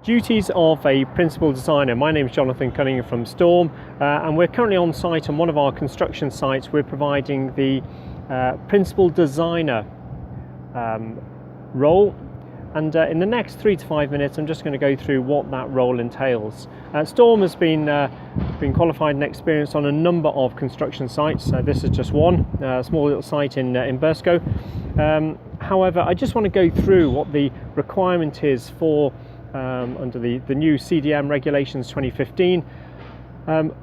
Duties of a principal designer. My name is Jonathan Cunningham from STORM, and we're currently on site on one of our construction sites. We're providing the principal designer role, and in the next 3 to 5 minutes I'm just going to go through what that role entails. STORM has been qualified and experienced on a number of construction sites. This is just one small little site in Burscough. However, I just want to go through what the requirement is for under the new CDM regulations 2015,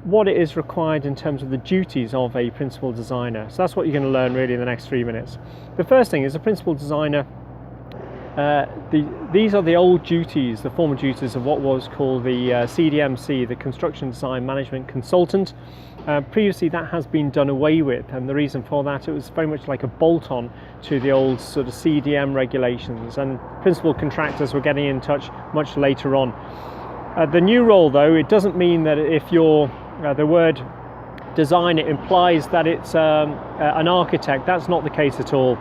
what it is required in terms of the duties of a principal designer. So that's what you're going to learn really in the next 3 minutes. The first thing is a principal designer. These are the old duties, the former duties of what was called the CDMC, the Construction Design Management Consultant. Previously that has been done away with, and the reason for that, it was very much like a bolt-on to the old sort of CDM regulations, and principal contractors were getting in touch much later on. The new role though, it doesn't mean that if you're the word design, it implies that it's an architect. That's not the case at all.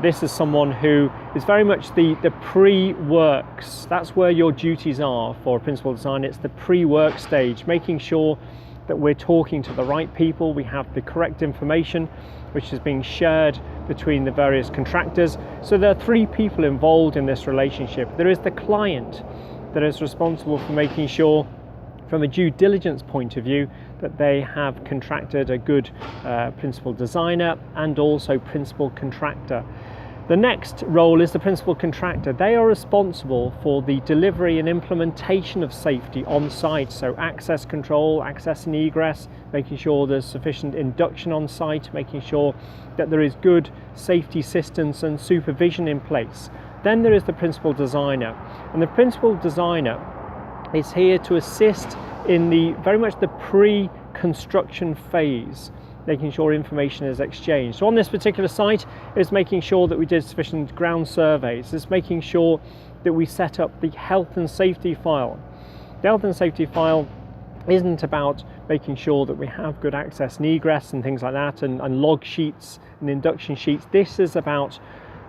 This is someone who is very much the pre-works. That's where your duties are for a principal designer. It's the pre-work stage, making sure that we're talking to the right people, we have the correct information which is being shared between the various contractors. So there are 3 people involved in this relationship. There is the client that is responsible for making sure, from a due diligence point of view, that they have contracted a good principal designer and also principal contractor. The next role is the principal contractor. They are responsible for the delivery and implementation of safety on site, so access control, access and egress, making sure there's sufficient induction on site, making sure that there is good safety systems and supervision in place. Then there is the principal designer, and the principal designer is here to assist in very much the pre-construction phase, making sure information is exchanged. So on this particular site, it's making sure that we did sufficient ground surveys. It's making sure that we set up the health and safety file. The health and safety file isn't about making sure that we have good access and egress and things like that, and log sheets and induction sheets. This is about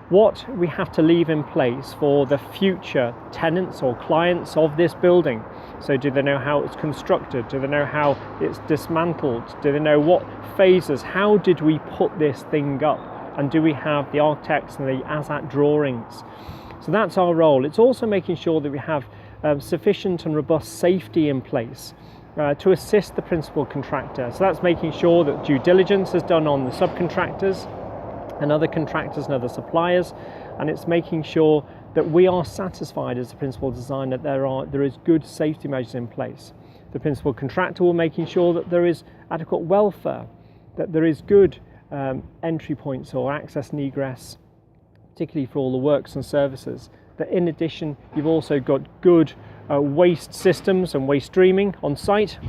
what we have to leave in place for the future tenants or clients of this building. So do they know how it's constructed? Do they know how it's dismantled? Do they know what phases? How did we put this thing up? And do we have the architects and the ASAT drawings? So that's our role. It's also making sure that we have sufficient and robust safety in place to assist the principal contractor. So that's making sure that due diligence is done on the subcontractors and other contractors and other suppliers, and it's making sure that we are satisfied as the principal designer that there is good safety measures in place. The principal contractor will making sure that there is adequate welfare, that there is good entry points or access and egress, particularly for all the works and services. That in addition, you've also got good waste systems and waste streaming on site.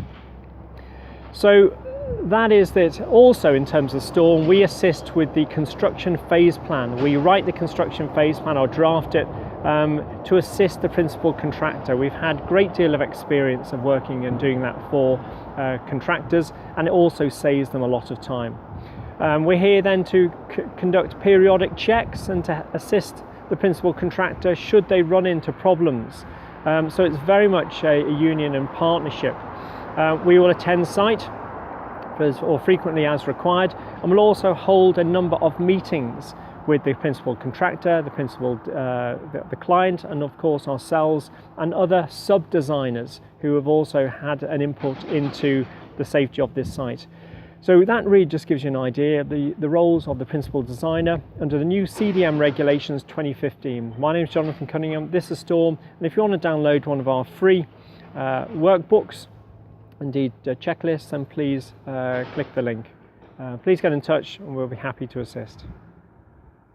So that is that. Also in terms of STORM, we assist with the construction phase plan. We write the construction phase plan or draft it to assist the principal contractor. We've had a great deal of experience of working and doing that for contractors, and it also saves them a lot of time. We're here then to conduct periodic checks and to assist the principal contractor should they run into problems. So it's very much a union and partnership. We will attend site or frequently as required, and we'll also hold a number of meetings with the principal contractor, the client, and of course ourselves and other sub-designers who have also had an input into the safety of this site. So that really just gives you an idea of the roles of the principal designer under the new CDM regulations 2015. My name is Jonathan Cunningham, this is STORM, and if you want to download one of our free workbooks, indeed checklists, then please click the link. Please get in touch and we'll be happy to assist.